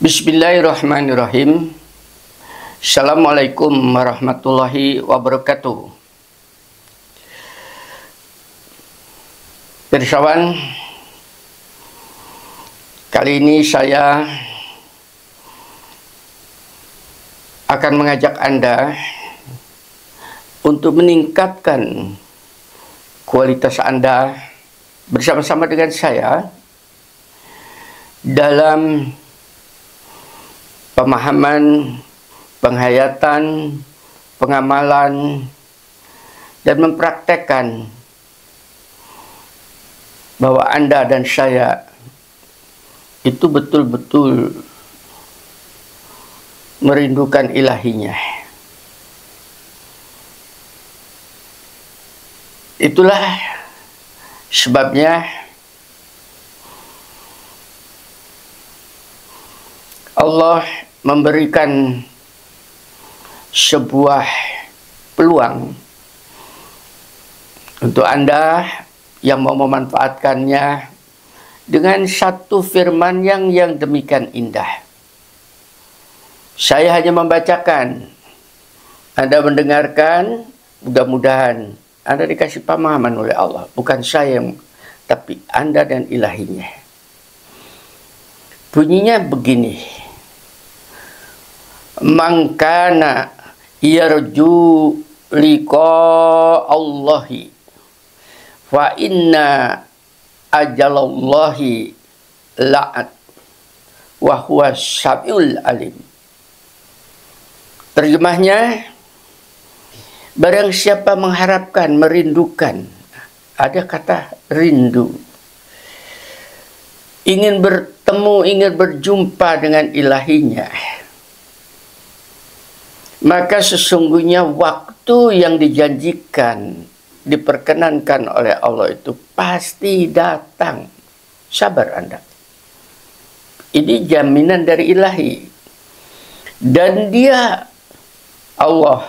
Bismillahirrahmanirrahim. Assalamualaikum warahmatullahi wabarakatuh. Pirsawan, kali ini saya akan mengajak Anda untuk meningkatkan kualitas Anda bersama-sama dengan saya dalam pemahaman, penghayatan, pengamalan, dan mempraktekkan bahwa Anda dan saya itu betul-betul merindukan ilahinya. Itulah sebabnya Allah memberikan sebuah peluang untuk Anda yang mau memanfaatkannya dengan satu firman yang demikian indah. Saya hanya membacakan, Anda mendengarkan, mudah-mudahan Anda dikasih pemahaman oleh Allah. Bukan saya, tapi Anda dan ilahinya. Bunyinya begini. Man kana yarju liqa Allahi fa inna ajalallahi la'at wa huwa samiul alim. Terjemahnya, barang siapa mengharapkan, merindukan, ada kata rindu, ingin bertemu, ingin berjumpa dengan ilahinya, maka sesungguhnya waktu yang dijanjikan, diperkenankan oleh Allah itu pasti datang. Sabar Anda. Ini jaminan dari ilahi. Dan dia, Allah,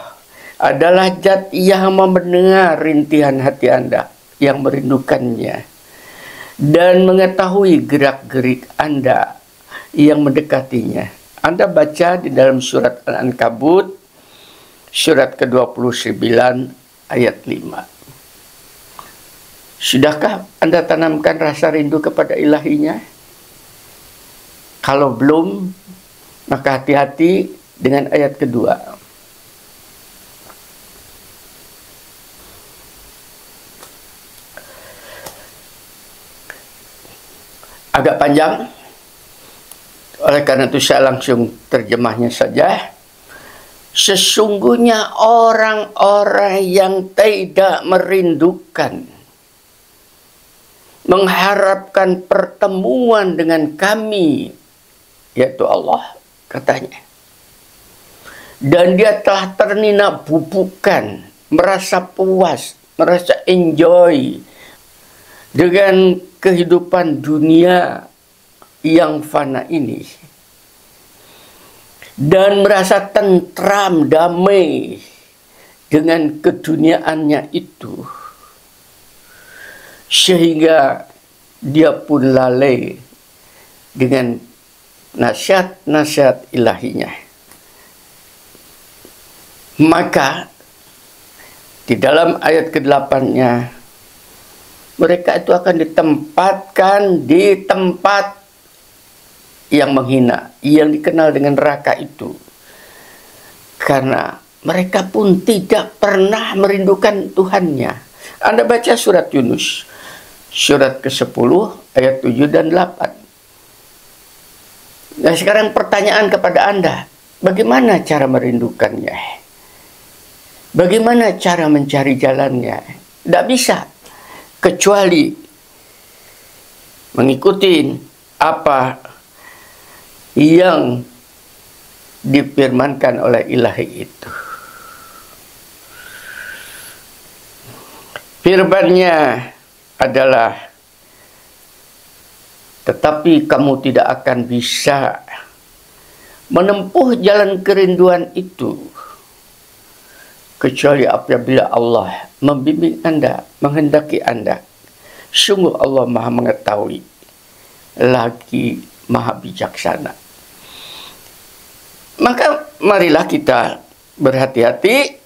adalah zat yang mendengar rintihan hati Anda, yang merindukannya, dan mengetahui gerak-gerik Anda yang mendekatinya. Anda baca di dalam surat Al-Ankabut, surat ke-29 ayat 5. Sudahkah Anda tanamkan rasa rindu kepada ilahinya? Kalau belum, maka hati-hati dengan ayat kedua. Agak panjang, oleh karena itu saya langsung terjemahnya saja. Sesungguhnya orang-orang yang tidak merindukan, mengharapkan pertemuan dengan kami, yaitu Allah, katanya, dan dia telah ternina bubukan, merasa puas, merasa enjoy dengan kehidupan dunia yang fana ini, dan merasa tentram, damai dengan keduniaannya itu, sehingga dia pun lalai dengan nasihat-nasihat ilahinya. Maka di dalam ayat ke-8-nya, mereka itu akan ditempatkan di tempat yang menghina, yang dikenal dengan neraka itu. Karena mereka pun tidak pernah merindukan Tuhannya. Anda baca surat Yunus, surat ke-10, ayat 7 dan 8. Nah, sekarang pertanyaan kepada Anda, bagaimana cara merindukannya? Bagaimana cara mencari jalannya? Tidak bisa, kecuali mengikuti apa yang difirmankan oleh ilahi itu. Firman-Nya adalah, tetapi kamu tidak akan bisa menempuh jalan kerinduan itu kecuali apabila Allah membimbing Anda, menghendaki Anda. Sungguh Allah Maha mengetahui lagi Maha bijaksana. Maka marilah kita berhati-hati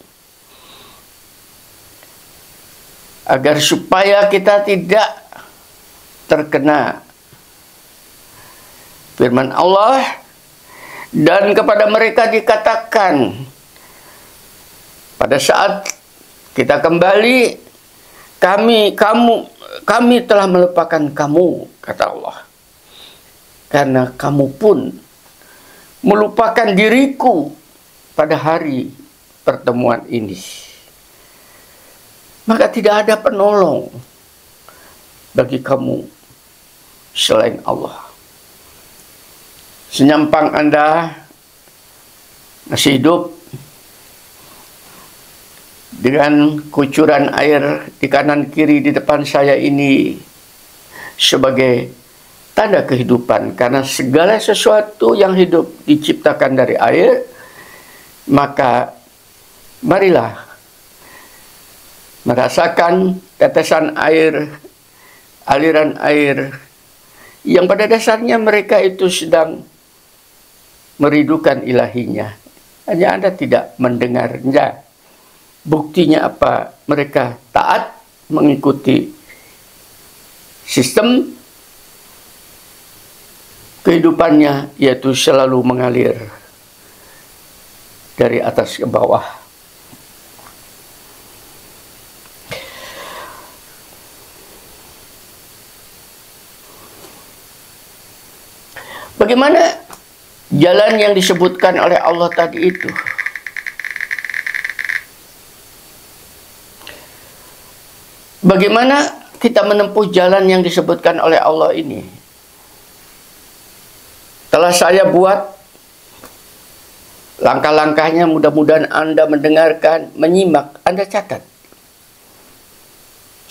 agar supaya kita tidak terkena firman Allah, dan kepada mereka dikatakan pada saat kita kembali, kami telah melupakan kamu, kata Allah, karena kamu pun melupakan diriku pada hari pertemuan ini. Maka tidak ada penolong bagi kamu selain Allah. Senyampang Anda masih hidup dengan kucuran air di kanan kiri di depan saya ini sebagai tanda kehidupan, karena segala sesuatu yang hidup diciptakan dari air. Maka marilah merasakan tetesan air, aliran air yang pada dasarnya mereka itu sedang merindukan ilahinya. Hanya Anda tidak mendengarnya. Buktinya apa? Mereka taat mengikuti sistem kehidupannya, yaitu selalu mengalir dari atas ke bawah. Bagaimana jalan yang disebutkan oleh Allah tadi itu? Bagaimana kita menempuh jalan yang disebutkan oleh Allah ini? Telah saya buat langkah-langkahnya, mudah-mudahan Anda mendengarkan, menyimak, Anda catat.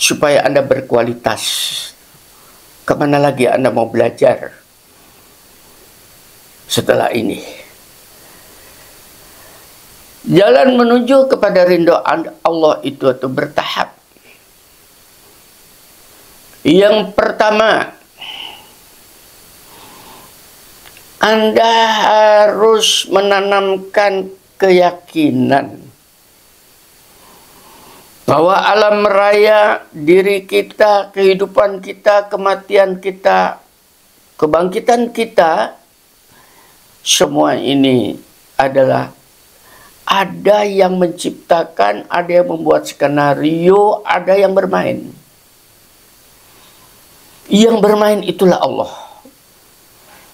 Supaya Anda berkualitas. Kemana lagi Anda mau belajar setelah ini? Jalan menuju kepada ridho Allah itu bertahap. Yang pertama, Anda harus menanamkan keyakinan bahwa alam raya, diri kita, kehidupan kita, kematian kita, kebangkitan kita, semua ini adalah ada yang menciptakan, ada yang membuat skenario, ada yang bermain. Yang bermain itulah Allah.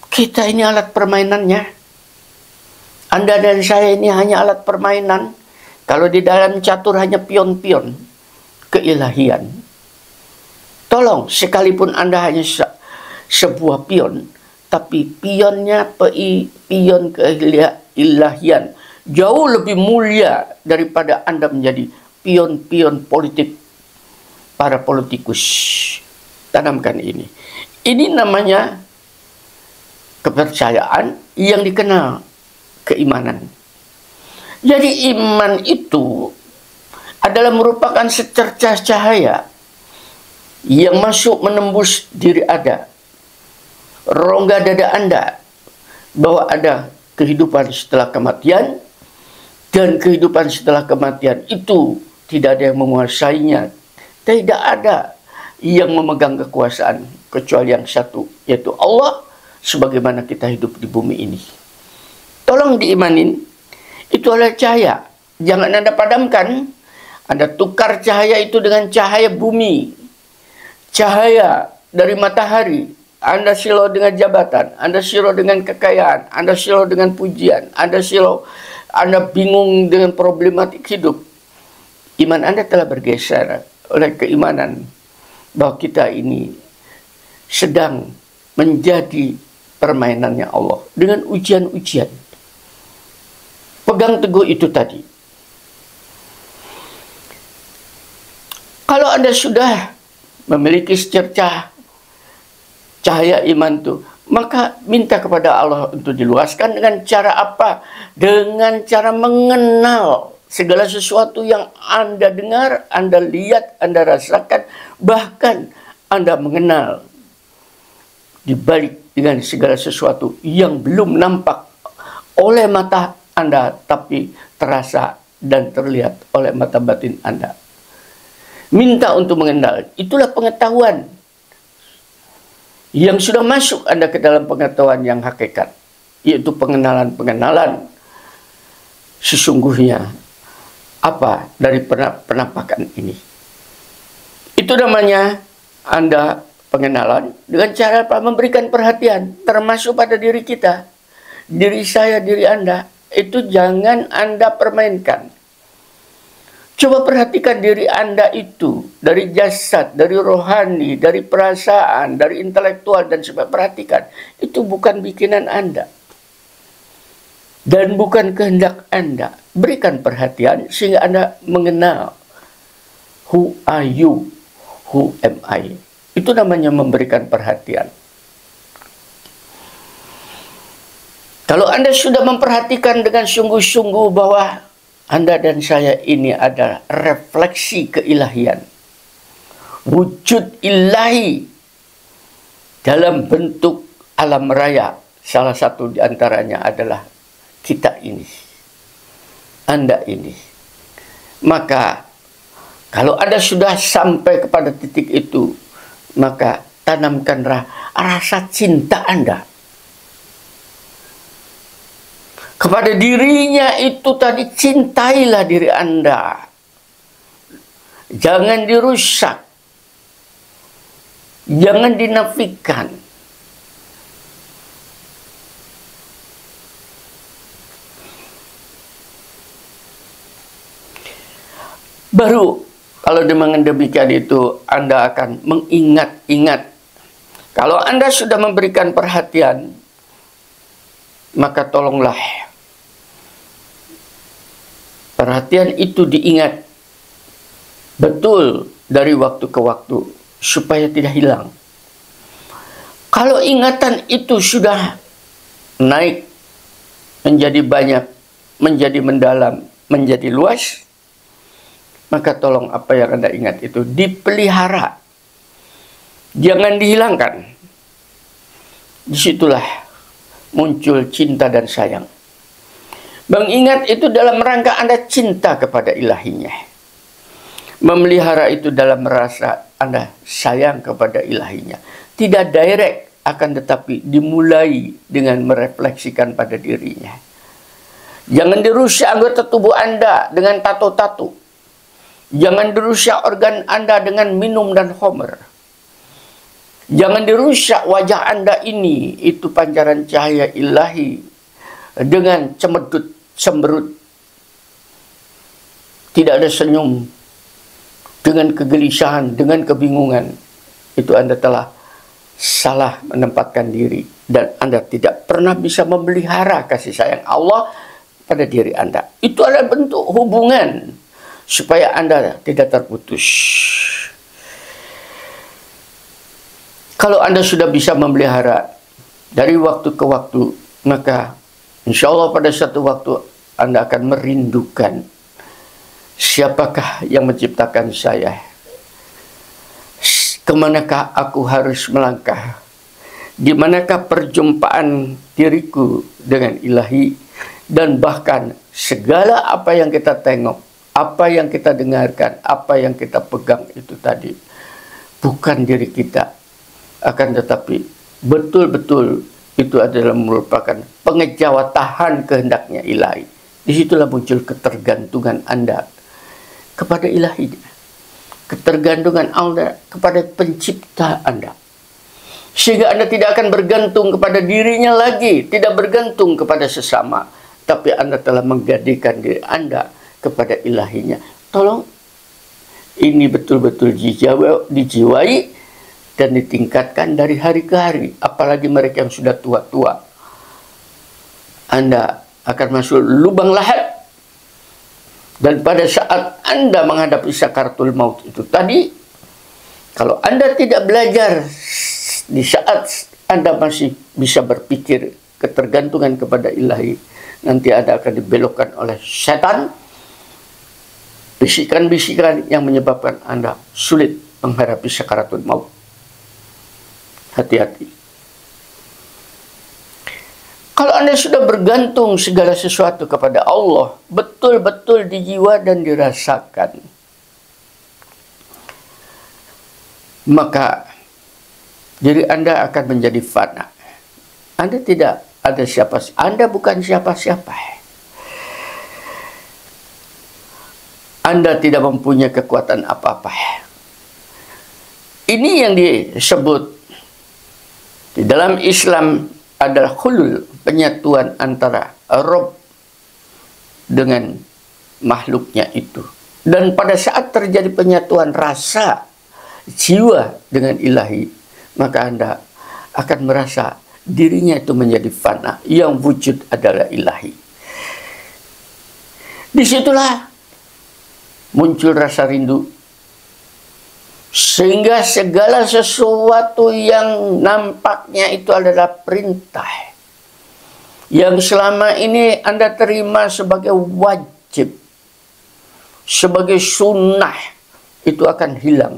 Kita ini alat permainannya. Anda dan saya ini hanya alat permainan. Kalau di dalam catur hanya pion-pion keilahian. Tolong, sekalipun Anda hanya sebuah pion, tapi pionnya pion keilahian jauh lebih mulia daripada Anda menjadi pion-pion politik para politikus. Tanamkan ini. Ini namanya kepercayaan yang dikenal keimanan. Jadi iman itu adalah merupakan secercah cahaya yang masuk menembus diri Anda, rongga dada Anda, bahwa ada kehidupan setelah kematian, dan kehidupan setelah kematian itu tidak ada yang menguasainya. Tidak ada yang memegang kekuasaan kecuali yang satu, yaitu Allah, sebagaimana kita hidup di bumi ini. Tolong diimanin, itu adalah cahaya. Jangan Anda padamkan. Anda tukar cahaya itu dengan cahaya bumi, cahaya dari matahari. Anda silau dengan jabatan, Anda silau dengan kekayaan, Anda silau dengan pujian, Anda silau, Anda bingung dengan problematik hidup. Iman Anda telah bergeser oleh keimanan bahwa kita ini sedang menjadi permainannya Allah dengan ujian-ujian. Pegang teguh itu tadi. Kalau Anda sudah memiliki secercah cahaya iman itu, maka minta kepada Allah untuk diluaskan. Dengan cara apa? Dengan cara mengenal segala sesuatu yang Anda dengar, Anda lihat, Anda rasakan, bahkan Anda mengenal di balik dengan segala sesuatu yang belum nampak oleh mata Anda, tapi terasa dan terlihat oleh mata batin Anda. Minta untuk mengenal. Itulah pengetahuan yang sudah masuk Anda ke dalam pengetahuan yang hakikat, yaitu pengenalan-pengenalan sesungguhnya apa dari penampakan ini. Itu namanya Anda pengenalan dengan cara apa? Memberikan perhatian, termasuk pada diri kita, diri saya, diri Anda. Itu jangan Anda permainkan. Coba perhatikan diri Anda itu, dari jasad, dari rohani, dari perasaan, dari intelektual, dan sebagainya. Perhatikan, itu bukan bikinan Anda. Dan bukan kehendak Anda. Berikan perhatian sehingga Anda mengenal. Who are you? Who am I? Itu namanya memberikan perhatian. Kalau Anda sudah memperhatikan dengan sungguh-sungguh bahwa Anda dan saya ini adalah refleksi keilahian, wujud ilahi dalam bentuk alam raya. Salah satu di antaranya adalah kita ini, Anda ini. Maka kalau Anda sudah sampai kepada titik itu, maka tanamkanlah rasa cinta Anda kepada dirinya itu tadi. Cintailah diri Anda. Jangan dirusak. Jangan dinafikan. Baru kalau dengan demikian itu Anda akan mengingat-ingat. Kalau Anda sudah memberikan perhatian, maka tolonglah perhatian itu diingat betul dari waktu ke waktu supaya tidak hilang. Kalau ingatan itu sudah naik menjadi banyak, menjadi mendalam, menjadi luas, maka tolong apa yang Anda ingat itu dipelihara. Jangan dihilangkan. Disitulah muncul cinta dan sayang. Mengingat itu dalam rangka Anda cinta kepada ilahinya. Memelihara itu dalam merasa Anda sayang kepada ilahinya. Tidak direct, akan tetapi dimulai dengan merefleksikan pada dirinya. Jangan dirusak anggota tubuh Anda dengan tato-tato. Jangan dirusak organ Anda dengan minum dan homer. Jangan dirusak wajah Anda ini, itu pancaran cahaya ilahi, dengan cemberut, tidak ada senyum, dengan kegelisahan, dengan kebingungan. Itu Anda telah salah menempatkan diri, dan Anda tidak pernah bisa memelihara kasih sayang Allah pada diri Anda. Itu adalah bentuk hubungan supaya Anda tidak terputus. Kalau Anda sudah bisa memelihara dari waktu ke waktu, maka insya Allah pada satu waktu Anda akan merindukan, siapakah yang menciptakan saya? Kemanakah aku harus melangkah? Di manakah perjumpaan diriku dengan ilahi? Dan bahkan segala apa yang kita tengok, apa yang kita dengarkan, apa yang kita pegang itu tadi, bukan diri kita, akan tetapi betul-betul itu adalah merupakan pengejawatahan kehendaknya ilahi. Disitulah muncul ketergantungan Anda kepada ilahi, ketergantungan Anda kepada pencipta Anda, sehingga Anda tidak akan bergantung kepada dirinya lagi, tidak bergantung kepada sesama, tapi Anda telah menggadaikan diri Anda kepada ilahinya. Tolong ini betul-betul dijiwai dan ditingkatkan dari hari ke hari. Apalagi mereka yang sudah tua-tua, Anda akan masuk lubang lahat. Dan pada saat Anda menghadapi sakaratul maut itu tadi, kalau Anda tidak belajar di saat Anda masih bisa berpikir ketergantungan kepada ilahi, nanti Anda akan dibelokkan oleh setan, bisikan-bisikan yang menyebabkan Anda sulit menghadapi sakaratul maut. Hati-hati. Kalau Anda sudah bergantung segala sesuatu kepada Allah, betul-betul di jiwa dan dirasakan, maka diri Anda akan menjadi fana. Anda tidak ada siapa, Anda bukan siapa-siapa. Anda tidak mempunyai kekuatan apa-apa. Ini yang disebut di dalam Islam adalah hulul, penyatuan antara Rabb dengan makhluknya itu. Dan pada saat terjadi penyatuan rasa jiwa dengan ilahi, maka Anda akan merasa dirinya itu menjadi fana, yang wujud adalah ilahi. Disitulah muncul rasa rindu, sehingga segala sesuatu yang nampaknya itu adalah perintah, yang selama ini Anda terima sebagai wajib, sebagai sunnah, itu akan hilang.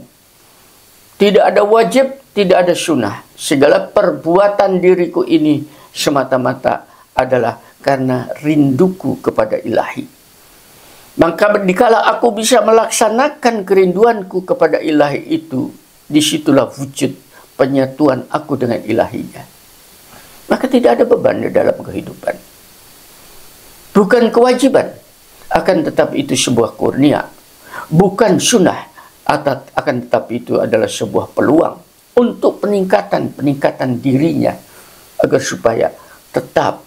Tidak ada wajib, tidak ada sunnah. Segala perbuatan diriku ini semata-mata adalah karena rinduku kepada ilahi. Maka dikala aku bisa melaksanakan kerinduanku kepada ilahi itu, disitulah wujud penyatuan aku dengan ilahinya. Maka tidak ada beban di dalam kehidupan. Bukan kewajiban, akan tetapi itu sebuah kurnia. Bukan sunnah, akan tetapi itu adalah sebuah peluang untuk peningkatan dirinya, agar supaya tetap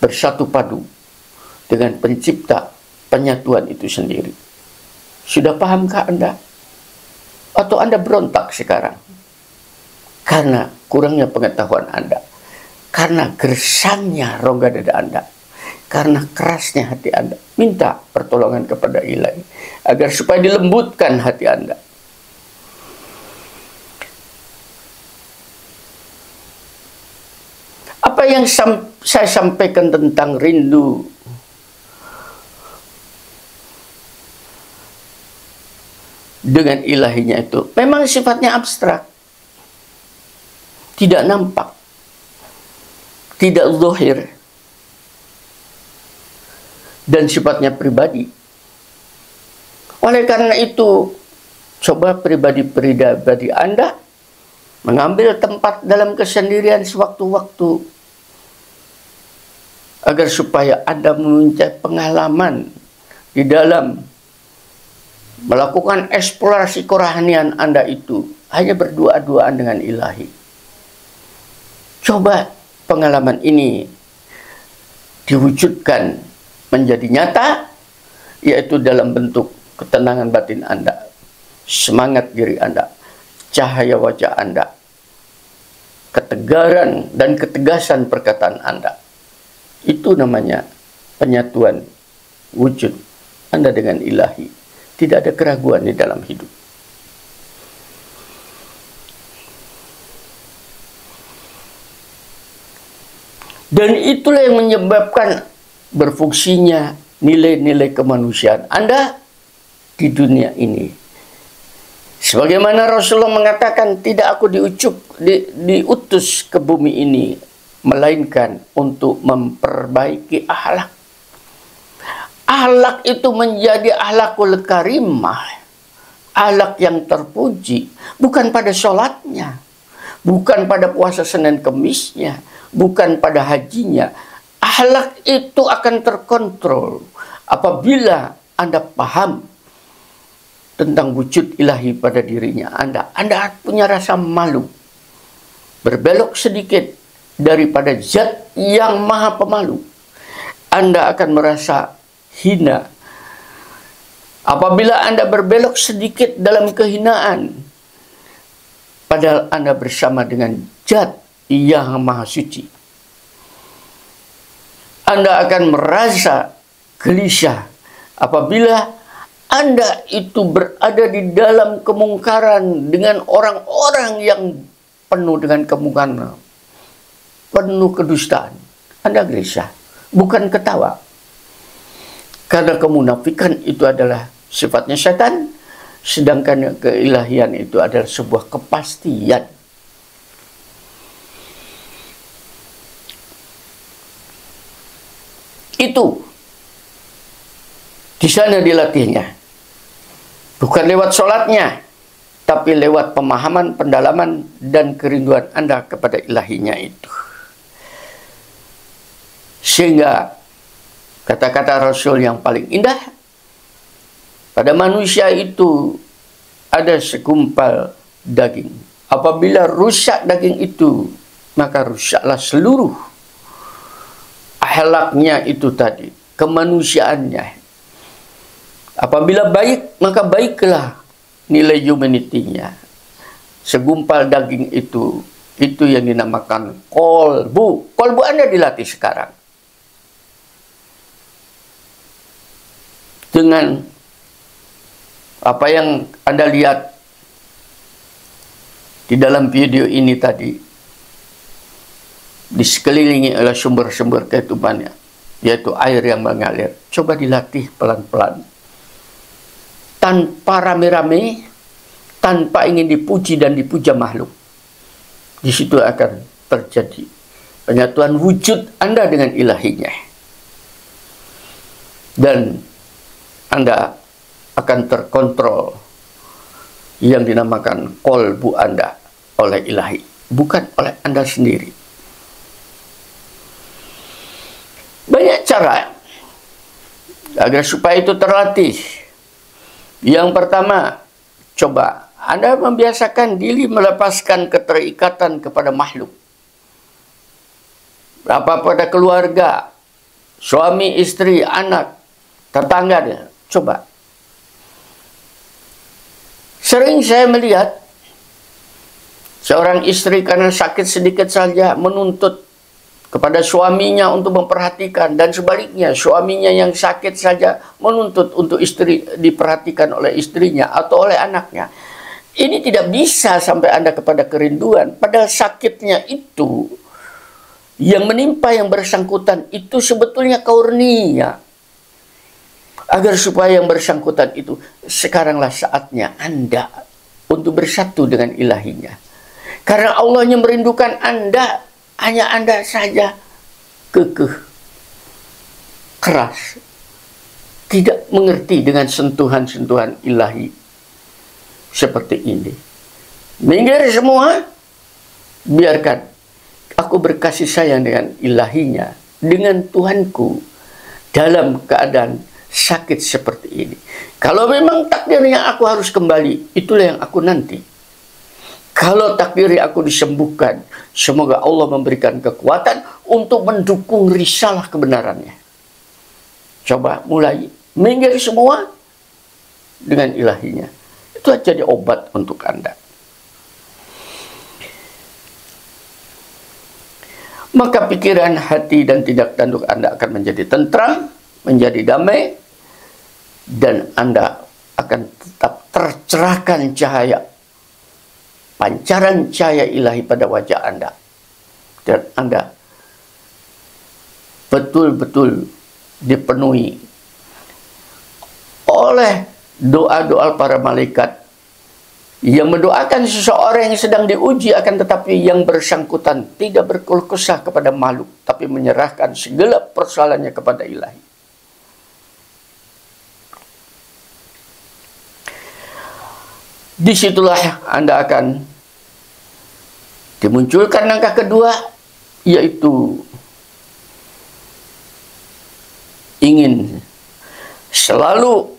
bersatu padu dengan pencipta penyatuan itu sendiri. Sudah pahamkah Anda? Atau Anda berontak sekarang? Karena kurangnya pengetahuan Anda. Karena gersangnya rongga dada Anda. Karena kerasnya hati Anda. Minta pertolongan kepada ilahi, agar supaya dilembutkan hati Anda. Apa yang saya sampaikan tentang rindu dengan ilahinya itu memang sifatnya abstrak, tidak nampak, tidak zahir, dan sifatnya pribadi. Oleh karena itu, coba pribadi Anda mengambil tempat dalam kesendirian sewaktu-waktu, agar supaya Anda mempunyai pengalaman di dalam melakukan eksplorasi kerohanian Anda itu hanya berdua-duaan dengan ilahi. Coba pengalaman ini diwujudkan menjadi nyata, yaitu dalam bentuk ketenangan batin Anda, semangat diri Anda, cahaya wajah Anda, ketegaran dan ketegasan perkataan Anda. Itu namanya penyatuan wujud Anda dengan ilahi. Tidak ada keraguan di dalam hidup. Dan itulah yang menyebabkan berfungsinya nilai-nilai kemanusiaan Anda di dunia ini. Sebagaimana Rasulullah mengatakan, tidak aku diutus ke bumi ini, melainkan untuk memperbaiki akhlak. Akhlak itu menjadi akhlakul karimah, akhlak yang terpuji, bukan pada sholatnya, bukan pada puasa Senin Kemisnya, bukan pada hajinya. Akhlak itu akan terkontrol apabila Anda paham tentang wujud ilahi pada dirinya Anda. Anda punya rasa malu, berbelok sedikit daripada zat yang maha pemalu. Anda akan merasa hina apabila Anda berbelok sedikit dalam kehinaan, padahal Anda bersama dengan zat yang maha suci. Anda akan merasa gelisah apabila Anda itu berada di dalam kemungkaran dengan orang-orang yang penuh dengan kemungkaran, penuh kedustaan. Anda gelisah, bukan ketawa. Karena kemunafikan itu adalah sifatnya setan, sedangkan keilahian itu adalah sebuah kepastian. itu di sana dilatihnya. Bukan lewat sholatnya, tapi lewat pemahaman, pendalaman, dan kerinduan Anda kepada ilahinya itu. Sehingga kata-kata Rasul yang paling indah, pada manusia itu ada segumpal daging. Apabila rusak daging itu, maka rusaklah seluruh akhlaknya itu tadi, kemanusiaannya. Apabila baik, maka baiklah nilai humanity-nya. Segumpal daging itu yang dinamakan kolbu. Kolbu Anda dilatih sekarang. Dengan apa yang Anda lihat di dalam video ini tadi, disekelilingi oleh sumber-sumber kehidupannya, yaitu air yang mengalir. Coba dilatih pelan-pelan, tanpa rame-rame, tanpa ingin dipuji dan dipuja makhluk. Di situ akan terjadi penyatuan wujud Anda dengan ilahinya. Dan Anda akan terkontrol yang dinamakan kolbu Anda oleh ilahi, bukan oleh Anda sendiri. Banyak cara agar supaya itu terlatih. Yang pertama, coba Anda membiasakan diri melepaskan keterikatan kepada makhluk. Apa pada keluarga, suami, istri, anak, tetangga. Coba. Sering saya melihat seorang istri karena sakit sedikit saja menuntut kepada suaminya untuk memperhatikan, dan sebaliknya suaminya yang sakit saja menuntut untuk istri diperhatikan oleh istrinya atau oleh anaknya. Ini tidak bisa sampai Anda kepada kerinduan. Padahal sakitnya itu yang menimpa yang bersangkutan itu sebetulnya karunia. Agar supaya yang bersangkutan itu, sekaranglah saatnya Anda untuk bersatu dengan ilahinya. Karena Allah yang merindukan Anda, hanya Anda saja kekeh, keras, tidak mengerti dengan sentuhan-sentuhan ilahi seperti ini. Minggir semua, biarkan aku berkasih sayang dengan ilahinya, dengan Tuhanku dalam keadaan sakit seperti ini. Kalau memang takdirnya aku harus kembali, itulah yang aku nanti. Kalau takdirnya aku disembuhkan, semoga Allah memberikan kekuatan untuk mendukung risalah kebenarannya. Coba mulai minggir semua dengan ilahinya. Itu jadi obat untuk Anda. Maka pikiran, hati, dan tindak tanduk Anda akan menjadi tentram, menjadi damai, dan Anda akan tetap tercerahkan cahaya, pancaran cahaya ilahi pada wajah Anda. Dan Anda betul-betul dipenuhi oleh doa-doa para malaikat yang mendoakan seseorang yang sedang diuji, akan tetapi yang bersangkutan tidak berkeluh kesah kepada makhluk, tapi menyerahkan segala persoalannya kepada ilahi. Disitulah Anda akan dimunculkan langkah kedua, yaitu ingin selalu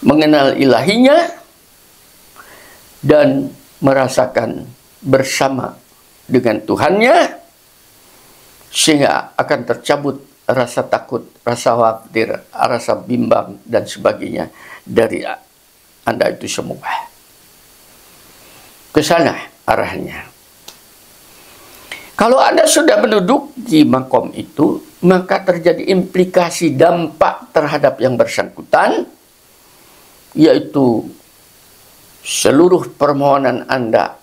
mengenal ilahinya dan merasakan bersama dengan Tuhannya, sehingga akan tercabut rasa takut, rasa khawatir, rasa bimbang, dan sebagainya dari Anda itu semua. Ke sana arahnya. Kalau Anda sudah menduduki makom itu, maka terjadi implikasi dampak terhadap yang bersangkutan, yaitu seluruh permohonan Anda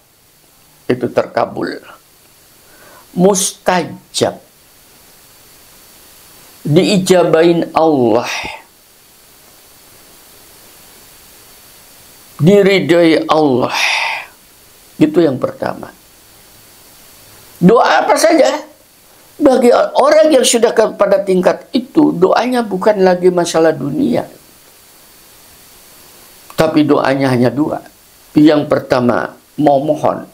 itu terkabul, mustajab, diijabain Allah, diridhoi Allah. Itu yang pertama. Doa apa saja Bagi orang yang sudah pada tingkat itu, doanya bukan lagi masalah dunia. Tapi doanya hanya dua. Yang pertama, mohon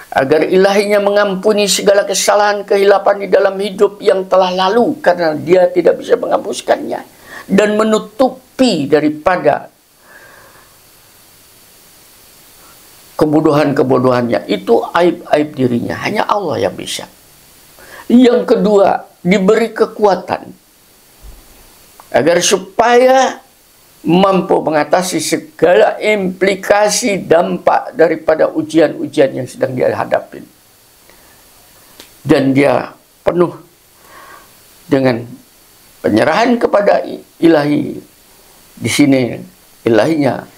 agar ilahinya mengampuni segala kesalahan kehilapan di dalam hidup yang telah lalu, karena dia tidak bisa menghapuskannya, dan menutupi daripada kebodohan-kebodohannya. Itu aib-aib dirinya, hanya Allah yang bisa. Yang kedua, diberi kekuatan agar supaya mampu mengatasi segala implikasi dampak daripada ujian-ujian yang sedang dia hadapi. Dan dia penuh dengan penyerahan kepada ilahi. Di sini ilahinya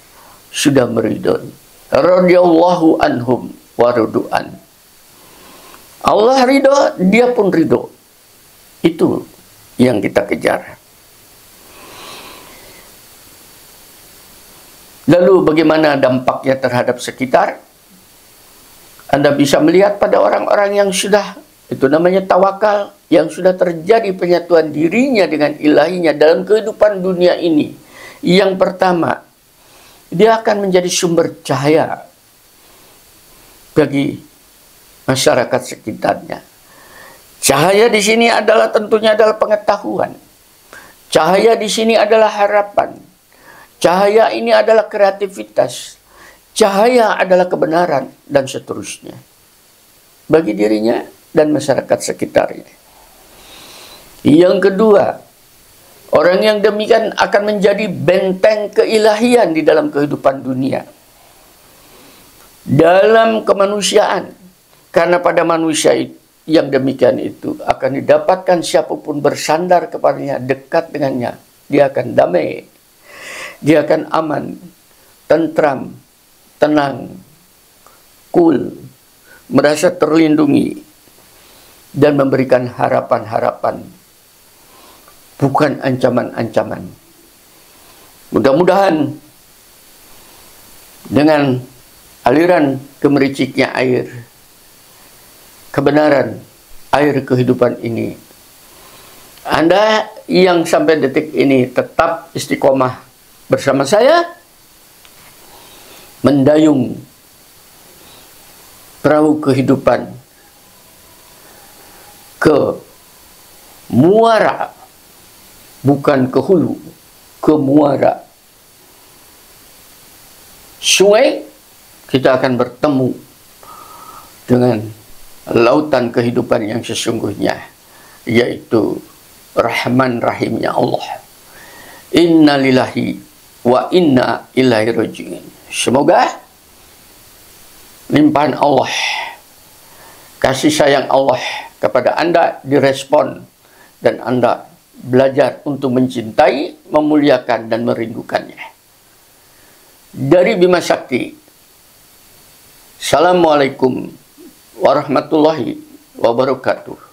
sudah meridhoi. Radhiyallahu anhum wa radu'an. Allah ridho, dia pun ridho. Itu yang kita kejar. Lalu bagaimana dampaknya terhadap sekitar? Anda bisa melihat pada orang-orang yang sudah, itu namanya tawakal, yang sudah terjadi penyatuan dirinya dengan ilahinya dalam kehidupan dunia ini. Yang pertama, dia akan menjadi sumber cahaya bagi masyarakat sekitarnya. Cahaya di sini adalah tentunya adalah pengetahuan. Cahaya di sini adalah harapan. Cahaya ini adalah kreativitas. Cahaya adalah kebenaran dan seterusnya. Bagi dirinya dan masyarakat sekitarnya. Yang kedua, orang yang demikian akan menjadi benteng keilahian di dalam kehidupan dunia. Dalam kemanusiaan. Karena pada manusia yang demikian itu akan didapatkan siapapun bersandar kepadanya, dekat dengannya, dia akan damai, dia akan aman, tentram, tenang, cool, merasa terlindungi, dan memberikan harapan-harapan, bukan ancaman-ancaman. Mudah-mudahan dengan aliran gemericiknya air, kebenaran air kehidupan ini, Anda yang sampai detik ini tetap istiqomah bersama saya, mendayung perahu kehidupan ke muara, bukan ke hulu, ke muara sungai, kita akan bertemu dengan lautan kehidupan yang sesungguhnya, yaitu Rahman Rahimnya Allah. Inna lillahi wa inna ilaihi raji'un. Semoga limpahan Allah, kasih sayang Allah kepada Anda direspon, dan Anda belajar untuk mencintai, memuliakan, dan merindukannya. Dari Bima Sakti, Assalamualaikum warahmatullahi wabarakatuh.